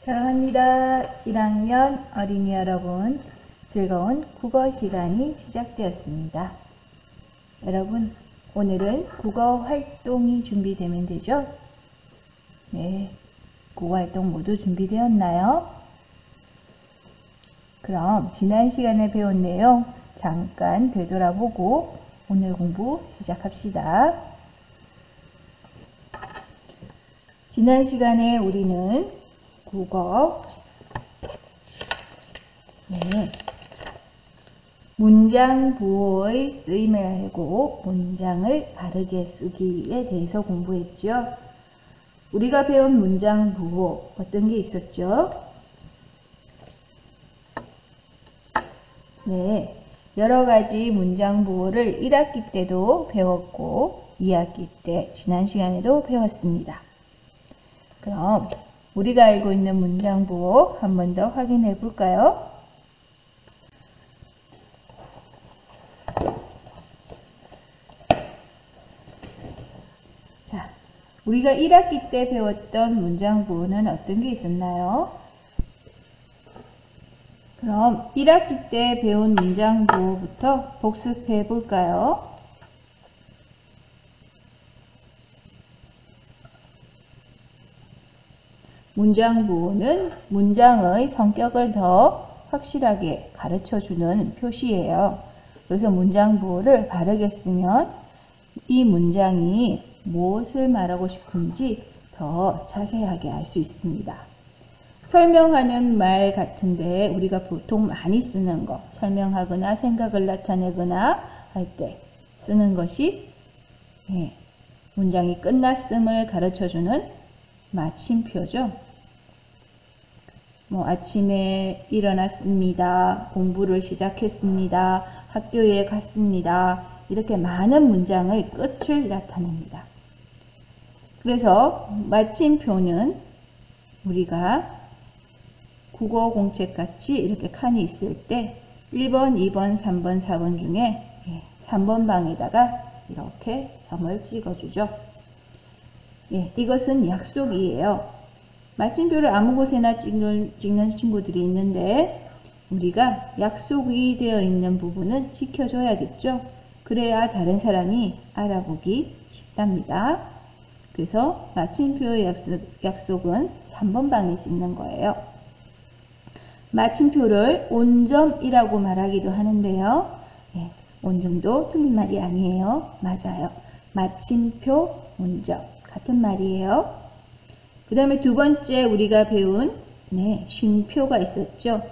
사랑합니다. 1학년 어린이 여러분, 즐거운 국어 시간이 시작되었습니다. 여러분, 오늘은 국어 활동이 준비되면 되죠? 네, 국어 활동 모두 준비되었나요? 그럼 지난 시간에 배운 내용 잠깐 되돌아보고 오늘 공부 시작합시다. 지난 시간에 우리는 국어 문장 부호의 쓰임을 알고 문장을 바르게 쓰기에 대해서 공부했죠. 우리가 배운 문장 부호 어떤 게 있었죠? 네, 여러 가지 문장 부호를 1학기 때도 배웠고 2학기 때 지난 시간에도 배웠습니다. 그럼 우리가 알고 있는 문장 부호 한 번 더 확인해 볼까요? 자, 우리가 1학기 때 배웠던 문장 부호는 어떤 게 있었나요? 그럼 1학기 때 배운 문장 부호부터 복습해 볼까요? 문장 부호는 문장의 성격을 더 확실하게 가르쳐주는 표시예요. 그래서 문장 부호를 바르게 쓰면 이 문장이 무엇을 말하고 싶은지 더 자세하게 알 수 있습니다. 설명하는 말 같은데 우리가 보통 많이 쓰는 거, 설명하거나 생각을 나타내거나 할 때 쓰는 것이 문장이 끝났음을 가르쳐주는 마침표죠. 아침에 일어났습니다. 공부를 시작했습니다. 학교에 갔습니다. 이렇게 많은 문장의 끝을 나타냅니다. 그래서 마침표는 우리가 국어 공책 같이 이렇게 칸이 있을 때 1번, 2번, 3번, 4번 중에 3번 방에다가 이렇게 점을 찍어주죠. 이것은 약속이에요. 마침표를 아무 곳에나 찍는 친구들이 있는데 우리가 약속이 되어 있는 부분은 지켜줘야겠죠. 그래야 다른 사람이 알아보기 쉽답니다. 그래서 마침표의 약속은 3번 방에 찍는 거예요. 마침표를 온점이라고 말하기도 하는데요. 온점도 틀린 말이 아니에요. 맞아요. 마침표, 온점 같은 말이에요. 그 다음에 두 번째 우리가 배운 쉼표가 있었죠.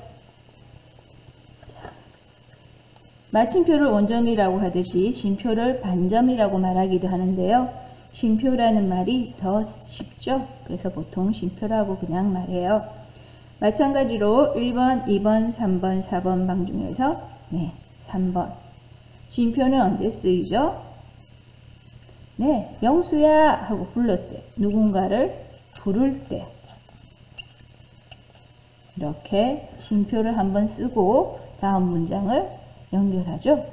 마침표를 온점이라고 하듯이 쉼표를 반점이라고 말하기도 하는데요. 쉼표라는 말이 더 쉽죠. 그래서 보통 쉼표라고 그냥 말해요. 마찬가지로 1번, 2번, 3번, 4번 방 중에서 3번. 쉼표는 언제 쓰이죠? 영수야 하고 불렀을 때, 누군가를 부를 때 이렇게 쉼표를 한번 쓰고 다음 문장을 연결하죠.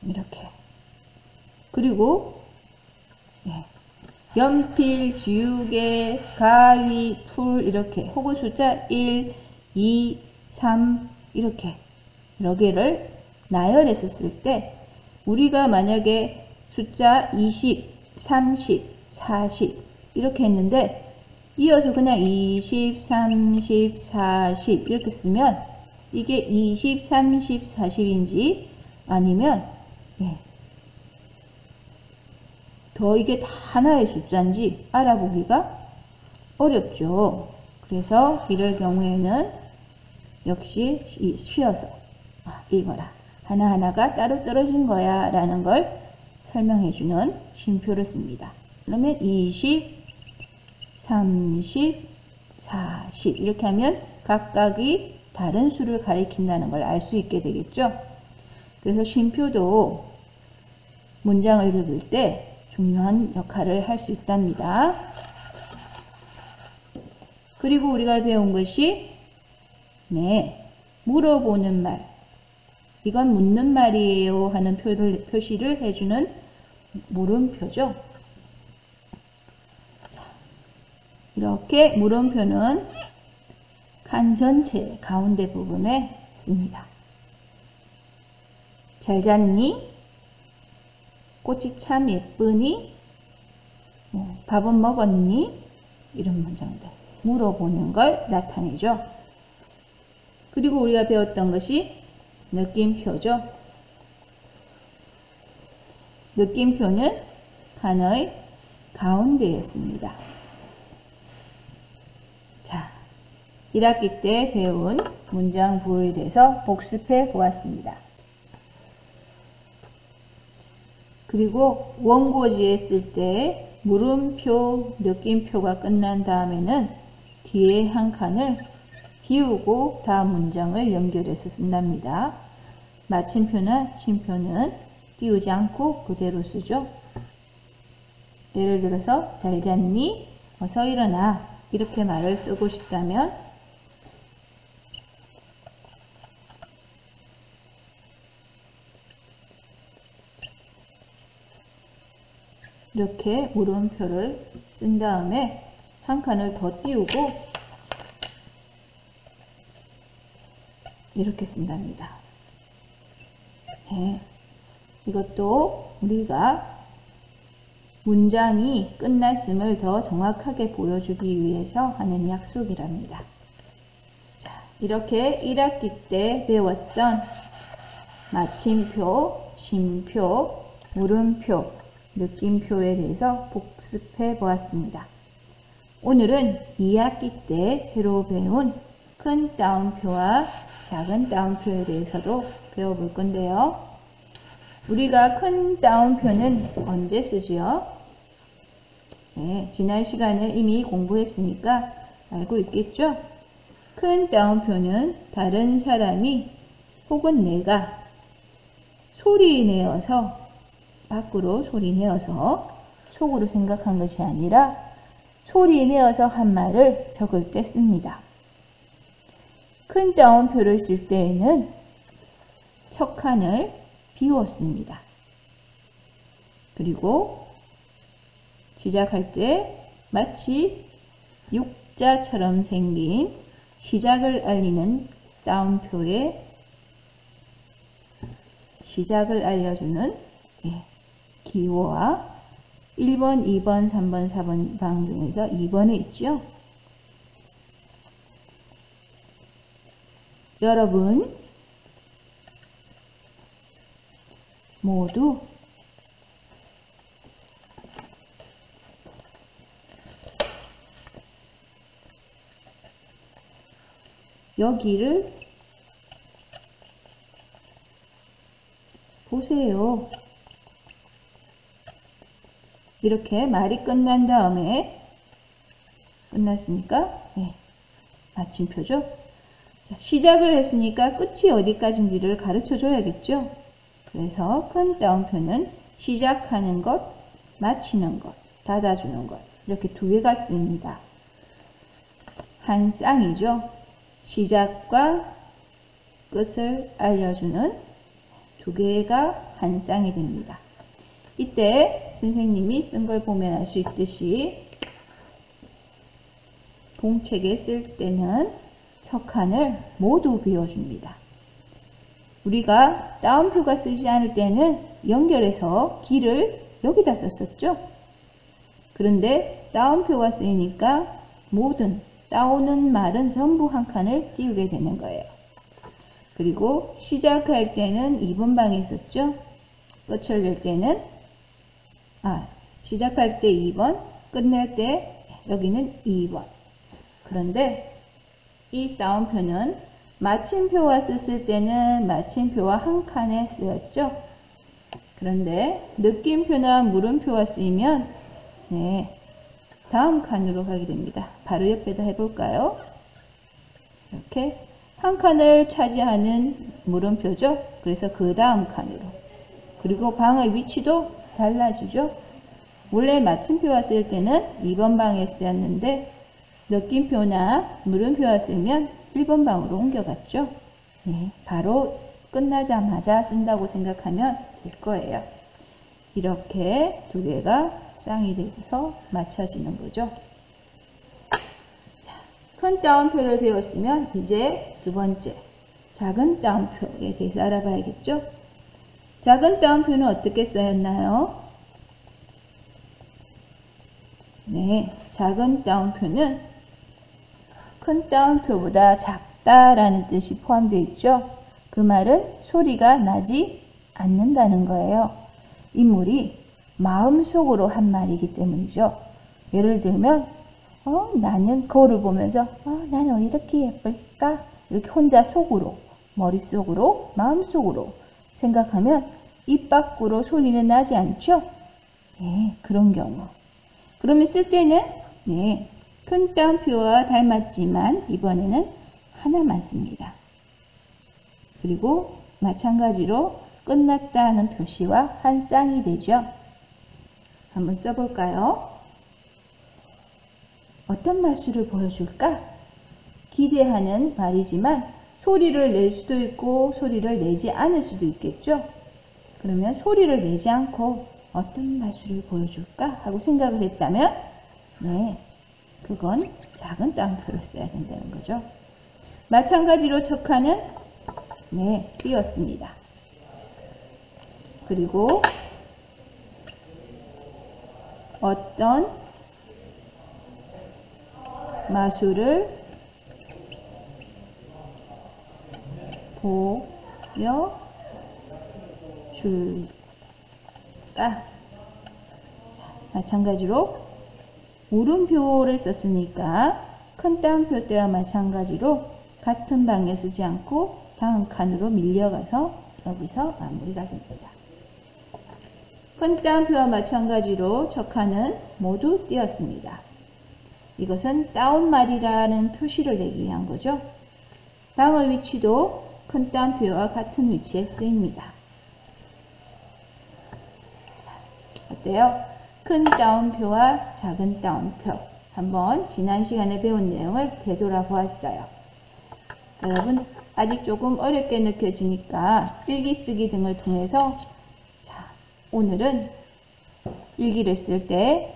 이렇게. 그리고 연필, 지우개, 가위, 풀 이렇게 혹은 숫자 1, 2, 3 이렇게 여러 개를 나열해서 쓸 때 우리가 만약에 숫자 20, 30, 40 이렇게 했는데 이어서 그냥 20, 30, 40 이렇게 쓰면 이게 20, 30, 40인지 아니면 더 이게 다 하나의 숫자인지 알아보기가 어렵죠. 그래서 이럴 경우에는 역시 쉬어서 읽어라. 하나하나가 따로 떨어진 거야 라는 걸 설명해주는 쉼표를 씁니다. 그러면 20, 30, 40 이렇게 하면 각각이 다른 수를 가리킨다는 걸 알 수 있게 되겠죠. 그래서 쉼표도 문장을 적을 때 중요한 역할을 할 수 있답니다. 그리고 우리가 배운 것이 물어보는 말, 이건 묻는 말이에요 하는 표시를 해주는 물음표죠. 이렇게 물음표는 칸 전체 가운데 부분에 씁니다. 잘 잤니? 꽃이 참 예쁘니? 밥은 먹었니? 이런 문장들. 물어보는 걸 나타내죠. 그리고 우리가 배웠던 것이 느낌표죠. 느낌표는 칸의 가운데에 씁니다. 자, 1학기 때 배운 문장 부호에 대해서 복습해 보았습니다. 그리고 원고지에 쓸 때 물음표, 느낌표가 끝난 다음에는 뒤에 한 칸을 비우고 다음 문장을 연결해서 쓴답니다. 마침표나 쉼표는 띄우지 않고 그대로 쓰죠. 예를 들어서 잘 잤니? 어서 일어나. 이렇게 말을 쓰고 싶다면 이렇게 물음표를 쓴 다음에 한 칸을 더 띄우고 이렇게 쓴답니다. 네. 이것도 우리가 문장이 끝났음을 더 정확하게 보여주기 위해서 하는 약속이랍니다. 자, 이렇게 1학기 때 배웠던 마침표, 쉼표, 물음표, 느낌표에 대해서 복습해 보았습니다. 오늘은 2학기 때 새로 배운 큰 따옴표와 작은 따옴표에 대해서도 배워볼 건데요. 우리가 큰 따옴표는 언제 쓰지요? 네, 지난 시간에 이미 공부했으니까 알고 있겠죠? 큰 따옴표는 다른 사람이 혹은 내가 소리 내어서 밖으로 소리 내어서 속으로 생각한 것이 아니라 소리 내어서 한 말을 적을 때 씁니다. 큰 따옴표를 쓸 때에는 첫 칸을 비웠습니다. 그리고 시작할 때 마치 육자처럼 생긴 시작을 알리는 따옴표에 시작을 알려주는 기호와 1번, 2번, 3번, 4번 방 중에서 2번에 있죠. 여러분 모두 여기를 보세요. 이렇게 말이 끝난 다음에 끝났으니까 마침표죠. 자, 시작을 했으니까 끝이 어디까지인지를 가르쳐 줘야겠죠. 그래서 큰 따옴표는 시작하는 것, 마치는 것, 닫아주는 것 이렇게 두 개가 쓰입니다. 한 쌍이죠. 시작과 끝을 알려주는 두 개가 한 쌍이 됩니다. 이때 선생님이 쓴 걸 보면 알 수 있듯이 공책에 쓸 때는 첫 칸을 모두 비워줍니다. 우리가 따옴표가 쓰지 않을 때는 연결해서 기를 여기다 썼었죠. 그런데 따옴표가 쓰이니까 모든 따오는 말은 전부 한 칸을 띄우게 되는 거예요. 그리고 시작할 때는 2번 방에 있었죠. 끝을 낼 때는 시작할 때 2번, 끝낼 때 여기는 2번. 그런데 이 따옴표는 마침표와 썼을 때는 마침표와 한 칸에 쓰였죠. 그런데 느낌표나 물음표와 쓰이면 다음 칸으로 가게 됩니다. 바로 옆에다 해볼까요? 이렇게 한 칸을 차지하는 물음표죠. 그래서 그 다음 칸으로. 그리고 방의 위치도 달라지죠. 원래 마침표와 쓸 때는 2번 방에 쓰였는데 느낌표나 물음표와 쓰면 1번 방으로 옮겨갔죠. 바로 끝나자마자 쓴다고 생각하면 될 거예요. 이렇게 두 개가 쌍이 돼서 맞춰지는 거죠. 큰 따옴표를 배웠으면 이제 두 번째 작은 따옴표에 대해서 알아봐야겠죠? 작은 따옴표는 어떻게 쓰였나요? 네, 작은 따옴표는 큰 따옴표보다 작다라는 뜻이 포함되어 있죠. 그 말은 소리가 나지 않는다는 거예요. 인물이 마음속으로 한 말이기 때문이죠. 예를 들면 나는 거울을 보면서 나는 왜 이렇게 예쁠까? 이렇게 혼자 속으로, 머릿속으로, 마음속으로 생각하면 입 밖으로 소리는 나지 않죠? 네, 그런 경우. 그러면 쓸 때는 큰 따옴표와 닮았지만 이번에는 하나만 씁니다. 그리고 마찬가지로 끝났다는 표시와 한 쌍이 되죠. 한번 써볼까요? 어떤 마술을 보여줄까? 기대하는 말이지만 소리를 낼 수도 있고 소리를 내지 않을 수도 있겠죠. 그러면 소리를 내지 않고 어떤 마술을 보여줄까? 하고 생각을 했다면 그건 작은 따옴표를 써야 된다는 거죠. 마찬가지로 척하는 띄었습니다. 그리고 어떤 마술을 보여줄까? 마찬가지로 물음표를 썼으니까 큰 따옴표 때와 마찬가지로 같은 방에 쓰지 않고 다음 칸으로 밀려가서 여기서 마무리가 됩니다. 큰 따옴표와 마찬가지로 척하는 모두 띄었습니다. 이것은 다운말이라는 표시를 내기 위한 거죠. 방의 위치도 큰 따옴표와 같은 위치에 쓰입니다. 어때요? 큰 따옴표와 작은 따옴표. 한번 지난 시간에 배운 내용을 되돌아보았어요. 여러분 아직 조금 어렵게 느껴지니까 일기 쓰기 등을 통해서 오늘은 일기를 쓸 때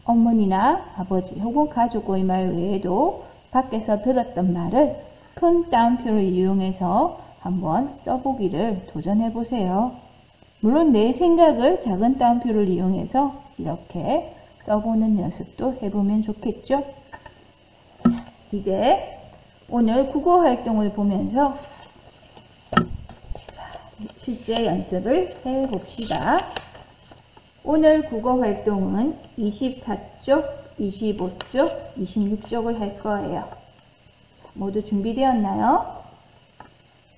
어머니나 아버지 혹은 가족의 말 외에도 밖에서 들었던 말을 큰 따옴표를 이용해서 한번 써보기를 도전해 보세요. 물론 내 생각을 작은 따옴표를 이용해서 이렇게 써보는 연습도 해보면 좋겠죠? 이제 오늘 국어 활동을 보면서 실제 연습을 해봅시다. 오늘 국어 활동은 24쪽, 25쪽, 26쪽을 할 거예요. 모두 준비되었나요?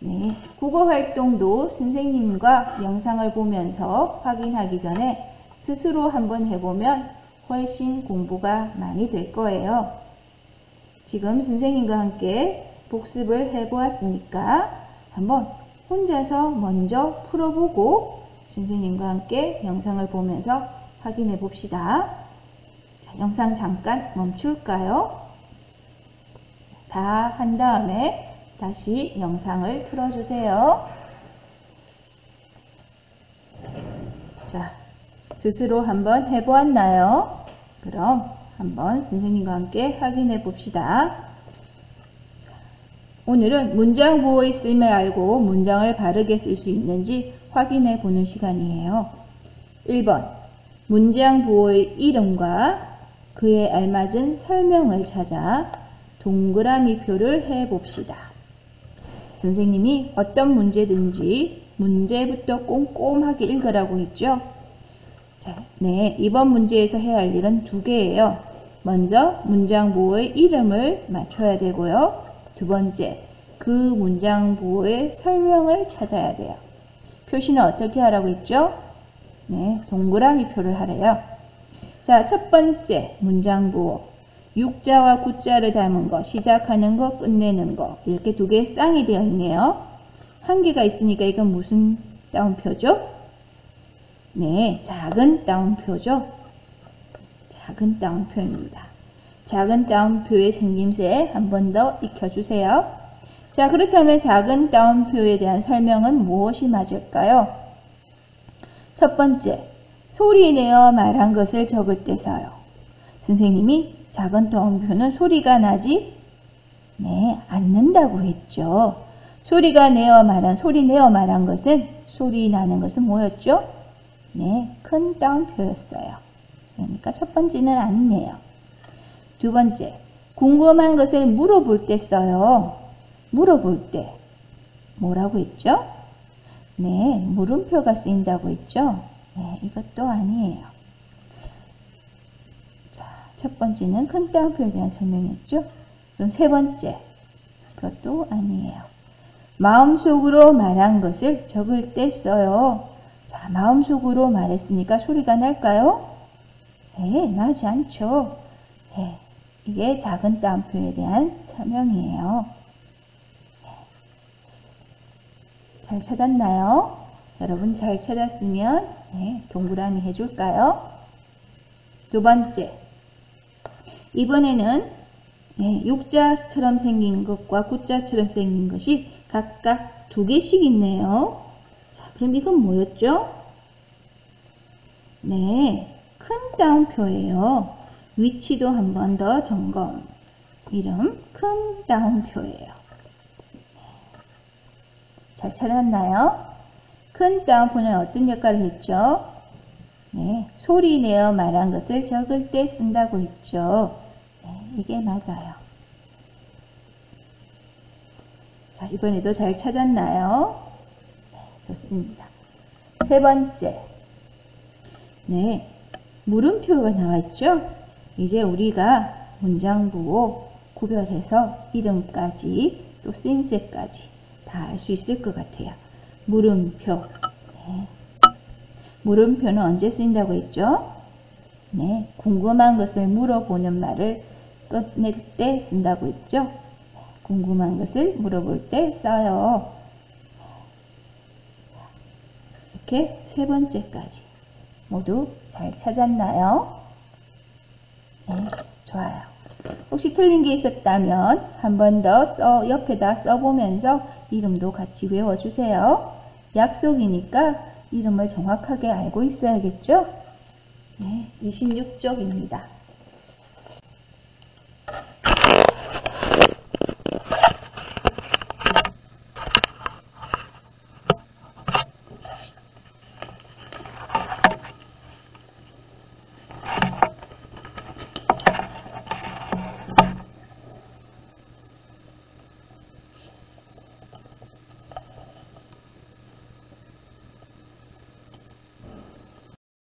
네, 국어 활동도 선생님과 영상을 보면서 확인하기 전에 스스로 한번 해보면 훨씬 공부가 많이 될 거예요. 지금 선생님과 함께 복습을 해보았으니까 한번 혼자서 먼저 풀어보고 선생님과 함께 영상을 보면서 확인해 봅시다. 자, 영상 잠깐 멈출까요? 다 한 다음에 다시 영상을 틀어주세요. 자, 스스로 한번 해보았나요? 그럼 한번 선생님과 함께 확인해 봅시다. 오늘은 문장 부호의 쓰임을 알고 문장을 바르게 쓸 수 있는지 확인해 보는 시간이에요. 1번 문장 부호의 이름과 그에 알맞은 설명을 찾아 동그라미 표를 해 봅시다. 선생님이 어떤 문제든지 문제부터 꼼꼼하게 읽으라고 했죠. 자, 이번 문제에서 해야 할 일은 두 개예요. 먼저 문장 부호의 이름을 맞춰야 되고요. 두 번째, 그 문장 부호의 설명을 찾아야 돼요. 표시는 어떻게 하라고 했죠? 동그라미 표를 하래요. 자, 첫 번째 문장 부호. 육자와 구자를 닮은 거, 시작하는 거, 끝내는 거. 이렇게 두 개의 쌍이 되어 있네요. 한 개가 있으니까 이건 무슨 따옴표죠? 작은 따옴표죠. 작은 따옴표입니다. 작은 따옴표의 생김새 한 번 더 익혀주세요. 자, 그렇다면 작은 따옴표에 대한 설명은 무엇이 맞을까요? 첫 번째, 소리내어 말한 것을 적을 때 써요. 선생님이 작은 따옴표는 소리가 나지 네, 않는다고 했죠. 소리가 내어 말한, 소리 내어 말한 것은, 소리 나는 것은 뭐였죠? 네, 큰 따옴표였어요. 그러니까 첫 번째는 아니네요. 두 번째, 궁금한 것을 물어볼 때 써요. 물어볼 때 뭐라고 했죠? 네, 물음표가 쓰인다고 했죠? 네, 이것도 아니에요. 자, 첫 번째는 큰 따옴표에 대한 설명이었죠? 그럼 세 번째, 그것도 아니에요. 마음속으로 말한 것을 적을 때 써요. 자, 마음속으로 말했으니까 소리가 날까요? 네, 나지 않죠. 네, 이게 작은 따옴표에 대한 설명이에요. 잘 찾았나요? 여러분 잘 찾았으면 네, 동그라미 해줄까요? 두 번째, 이번에는 네, 육자처럼 생긴 것과 구자처럼 생긴 것이 각각 두 개씩 있네요. 자, 그럼 이건 뭐였죠? 네, 큰 따옴표예요. 위치도 한 번 더 점검. 이름 큰 따옴표예요. 잘 찾았나요? 큰 따옴표는 어떤 역할을 했죠? 네, 소리 내어 말한 것을 적을 때 쓴다고 했죠. 네, 이게 맞아요. 자, 이번에도 잘 찾았나요? 네, 좋습니다. 세 번째. 네, 물음표가 나왔죠? 이제 우리가 문장부호 구별해서 이름까지 또 쓰임새까지 다 알 수 있을 것 같아요. 물음표. 네. 물음표는 언제 쓰인다고 했죠? 네, 궁금한 것을 물어보는 말을 끝낼 때 쓴다고 했죠? 궁금한 것을 물어볼 때 써요. 이렇게 세 번째까지 모두 잘 찾았나요? 네, 좋아요. 혹시 틀린 게 있었다면 한 번 더 옆에다 써보면서 이름도 같이 외워주세요. 약속이니까 이름을 정확하게 알고 있어야겠죠? 네, 26쪽입니다.